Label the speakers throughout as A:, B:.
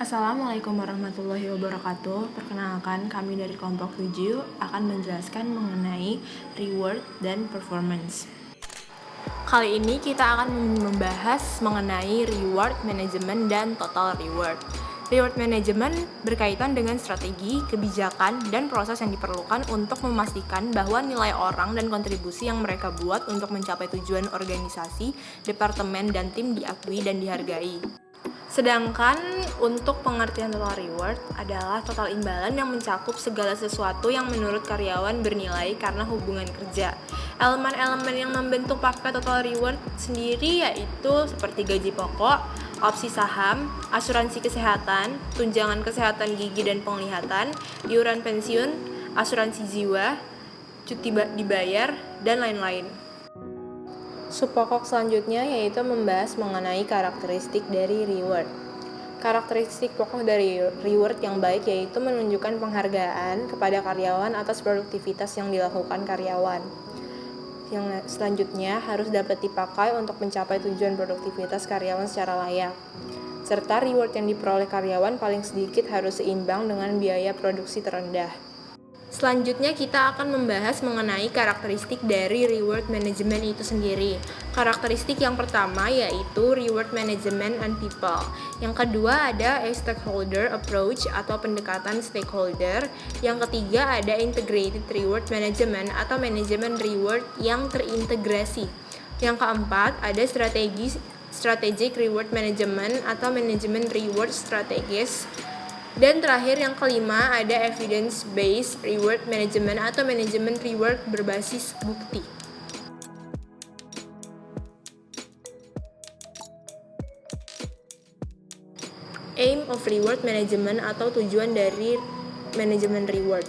A: Assalamualaikum warahmatullahi wabarakatuh. Perkenalkan, kami dari kelompok 7 akan menjelaskan mengenai reward dan performance. Kali ini kita akan membahas mengenai reward management dan total reward. Reward management berkaitan dengan strategi, kebijakan, dan proses yang diperlukan untuk memastikan bahwa nilai orang dan kontribusi yang mereka buat untuk mencapai tujuan organisasi, departemen, dan tim diakui dan dihargai. Sedangkan untuk pengertian total reward adalah total imbalan yang mencakup segala sesuatu yang menurut karyawan bernilai karena hubungan kerja. Elemen-elemen yang membentuk paket total reward sendiri yaitu seperti gaji pokok, opsi saham, asuransi kesehatan, tunjangan kesehatan gigi dan penglihatan, iuran pensiun, asuransi jiwa, cuti dibayar, dan lain-lain. Subpokok selanjutnya yaitu membahas mengenai karakteristik dari reward. Karakteristik pokok dari reward yang baik yaitu menunjukkan penghargaan kepada karyawan atas produktivitas yang dilakukan karyawan. Yang selanjutnya harus dapat dipakai untuk mencapai tujuan produktivitas karyawan secara layak. Serta reward yang diperoleh karyawan paling sedikit harus seimbang dengan biaya produksi terendah. Selanjutnya kita akan membahas mengenai karakteristik dari reward management itu sendiri. Karakteristik yang pertama yaitu reward management and people. Yang kedua ada a stakeholder approach atau pendekatan stakeholder. Yang ketiga ada integrated reward management atau manajemen reward yang terintegrasi. Yang keempat ada strategic reward management atau manajemen reward strategis. Dan terakhir yang kelima ada evidence-based reward management atau manajemen reward berbasis bukti. Aim of reward management atau tujuan dari manajemen reward.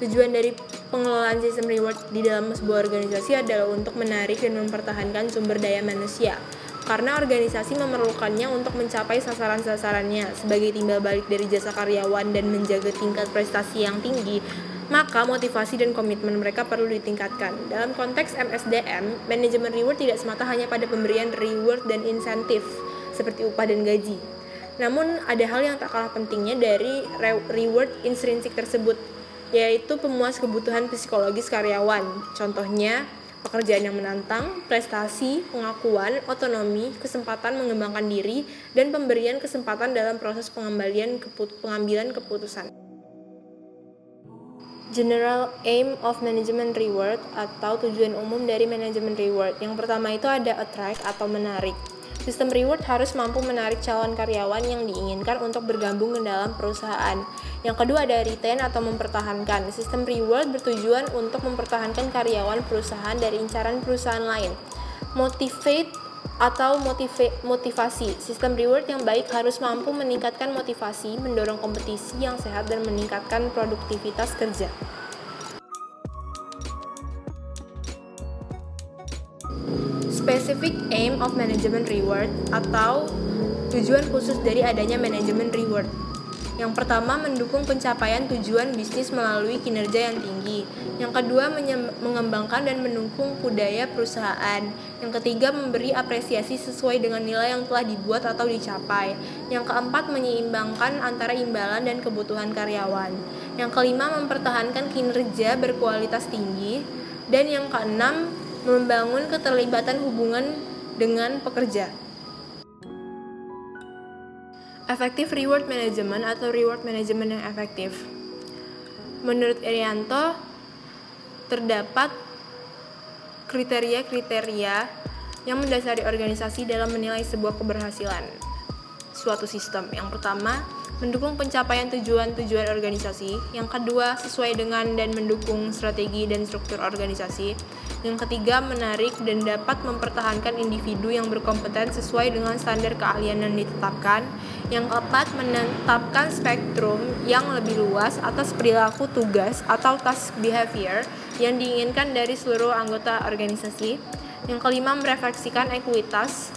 A: Tujuan dari pengelolaan sistem reward di dalam sebuah organisasi adalah untuk menarik dan mempertahankan sumber daya manusia. Karena organisasi memerlukannya untuk mencapai sasaran-sasarannya sebagai timbal balik dari jasa karyawan dan menjaga tingkat prestasi yang tinggi, maka motivasi dan komitmen mereka perlu ditingkatkan. Dalam konteks MSDM, manajemen reward tidak semata hanya pada pemberian reward dan insentif seperti upah dan gaji. Namun ada hal yang tak kalah pentingnya dari reward intrinsik tersebut, yaitu pemuas kebutuhan psikologis karyawan. Contohnya, pekerjaan yang menantang, prestasi, pengakuan, otonomi, kesempatan mengembangkan diri, dan pemberian kesempatan dalam proses pengambilan keputusan. General aim of management reward atau tujuan umum dari manajemen reward. Yang pertama itu ada attract atau menarik. Sistem reward harus mampu menarik calon karyawan yang diinginkan untuk bergabung ke dalam perusahaan. Yang kedua ada retain atau mempertahankan. Sistem reward bertujuan untuk mempertahankan karyawan perusahaan dari incaran perusahaan lain. Motivate atau motivasi. Sistem reward yang baik harus mampu meningkatkan motivasi, mendorong kompetisi yang sehat dan meningkatkan produktivitas kerja. Specific aim of management reward atau tujuan khusus dari adanya manajemen reward. Yang pertama, mendukung pencapaian tujuan bisnis melalui kinerja yang tinggi. Yang kedua, mengembangkan dan mendukung budaya perusahaan. Yang ketiga, memberi apresiasi sesuai dengan nilai yang telah dibuat atau dicapai. Yang keempat, menyeimbangkan antara imbalan dan kebutuhan karyawan. Yang kelima, mempertahankan kinerja berkualitas tinggi. Dan yang keenam, membangun keterlibatan hubungan dengan pekerja. Effective reward management atau reward management yang efektif. Menurut Irianto, terdapat kriteria-kriteria yang mendasari organisasi dalam menilai sebuah keberhasilan suatu sistem. Yang pertama, mendukung pencapaian tujuan-tujuan organisasi. Yang kedua, sesuai dengan dan mendukung strategi dan struktur organisasi. Yang ketiga, menarik dan dapat mempertahankan individu yang berkompeten sesuai dengan standar keahlian yang ditetapkan. Yang keempat, menetapkan spektrum yang lebih luas atas perilaku tugas atau task behavior yang diinginkan dari seluruh anggota organisasi. Yang kelima, merefleksikan ekuitas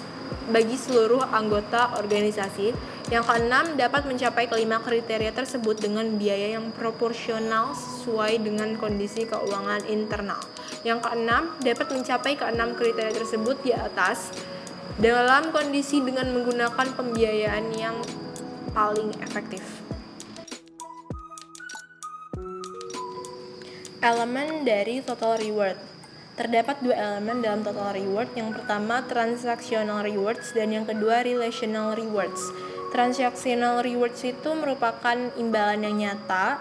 A: bagi seluruh anggota organisasi. Yang keenam, dapat mencapai kelima kriteria tersebut dengan biaya yang proporsional sesuai dengan kondisi keuangan internal. Yang keenam, dapat mencapai keenam kriteria tersebut di atas dalam kondisi dengan menggunakan pembiayaan yang paling efektif. Elemen dari total reward. Terdapat dua elemen dalam total reward. Yang pertama transactional rewards dan yang kedua relational rewards. Transactional rewards itu merupakan imbalan yang nyata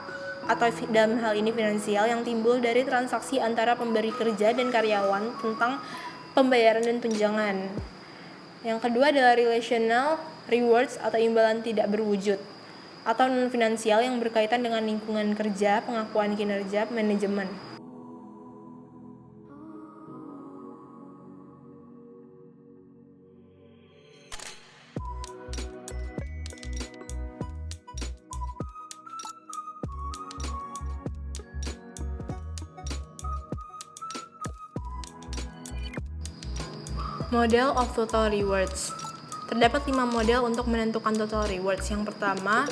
A: atau dalam hal ini finansial yang timbul dari transaksi antara pemberi kerja dan karyawan tentang pembayaran dan tunjangan. Yang kedua adalah relational rewards atau imbalan tidak berwujud atau non-finansial yang berkaitan dengan lingkungan kerja, pengakuan kinerja, manajemen. Model of total rewards. Terdapat 5 model untuk menentukan total rewards. Yang pertama,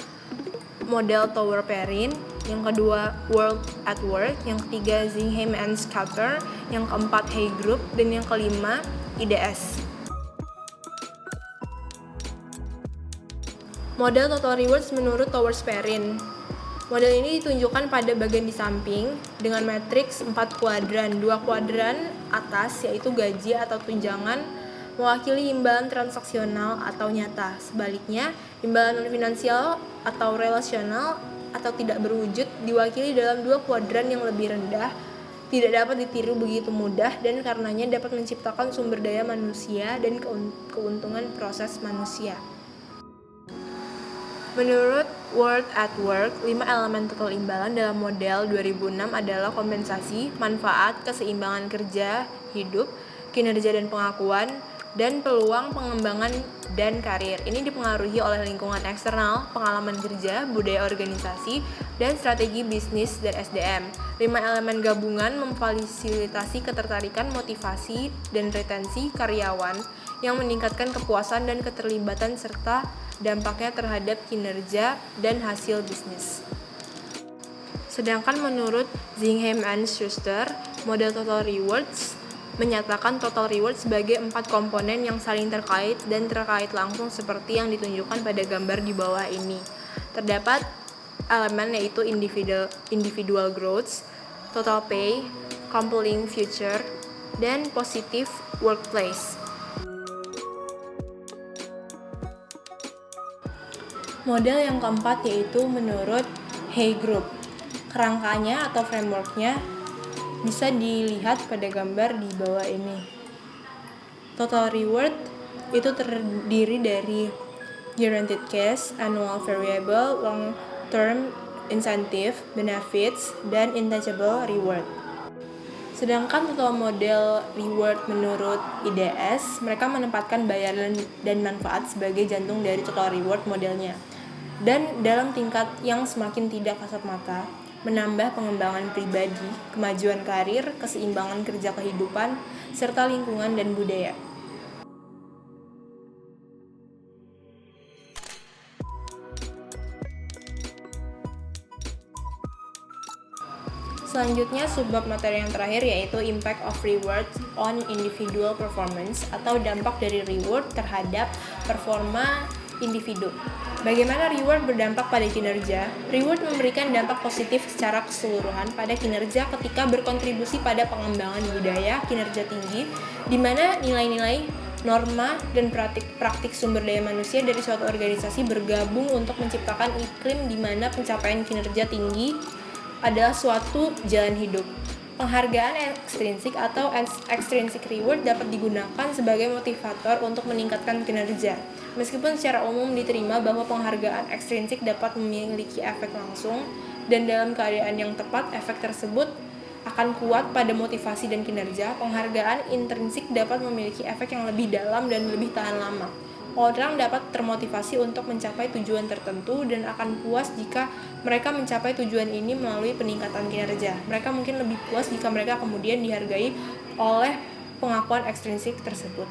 A: model Tower Perrin, yang kedua World at Work, yang ketiga Zingham and Scalper, yang keempat Hay Group, dan yang kelima IDS. Model total rewards menurut Tower Perrin. Model ini ditunjukkan pada bagian di samping dengan matriks 4 kuadran. 2 kuadran atas yaitu gaji atau tunjangan mewakili imbalan transaksional atau nyata. Sebaliknya, imbalan non-finansial atau relasional atau tidak berwujud diwakili dalam 2 kuadran yang lebih rendah, tidak dapat ditiru begitu mudah dan karenanya dapat menciptakan sumber daya manusia dan keuntungan proses manusia. Menurut World at Work, 5 elemen total imbalan dalam model 2006 adalah kompensasi, manfaat, keseimbangan kerja, hidup, kinerja dan pengakuan, dan peluang pengembangan dan karir. Ini dipengaruhi oleh lingkungan eksternal, pengalaman kerja, budaya organisasi, dan strategi bisnis dan SDM. 5 elemen gabungan memfasilitasi ketertarikan, motivasi, dan retensi karyawan yang meningkatkan kepuasan dan keterlibatan serta dampaknya terhadap kinerja dan hasil bisnis. Sedangkan menurut Zingham and Schuster, model total rewards menyatakan total reward sebagai 4 komponen yang saling terkait dan terkait langsung seperti yang ditunjukkan pada gambar di bawah ini. Terdapat elemen yaitu individual growth, total pay, compelling future, dan positive workplace. Model yang keempat yaitu menurut Hay Group. Kerangkanya atau frameworknya bisa dilihat pada gambar di bawah ini. Total reward itu terdiri dari guaranteed cash, annual variable, long term incentive, benefits, dan intangible reward. Sedangkan total model reward menurut IDS, mereka menempatkan bayaran dan manfaat sebagai jantung dari total reward modelnya. Dan dalam tingkat yang semakin tidak kasat mata, menambah pengembangan pribadi, kemajuan karir, keseimbangan kerja kehidupan, serta lingkungan dan budaya. Selanjutnya, subbab materi yang terakhir yaitu impact of reward on individual performance atau dampak dari reward terhadap performa individu. Bagaimana reward berdampak pada kinerja? Reward memberikan dampak positif secara keseluruhan pada kinerja ketika berkontribusi pada pengembangan budaya kinerja tinggi, di mana nilai-nilai, norma, dan praktik sumber daya manusia dari suatu organisasi bergabung untuk menciptakan iklim di mana pencapaian kinerja tinggi adalah suatu jalan hidup. Penghargaan ekstrinsik atau extrinsic reward dapat digunakan sebagai motivator untuk meningkatkan kinerja. Meskipun secara umum diterima bahwa penghargaan ekstrinsik dapat memiliki efek langsung dan dalam keadaan yang tepat efek tersebut akan kuat pada motivasi dan kinerja, penghargaan intrinsik dapat memiliki efek yang lebih dalam dan lebih tahan lama. Orang dapat termotivasi untuk mencapai tujuan tertentu dan akan puas jika mereka mencapai tujuan ini melalui peningkatan kinerja. Mereka mungkin lebih puas jika mereka kemudian dihargai oleh pengakuan ekstrinsik tersebut.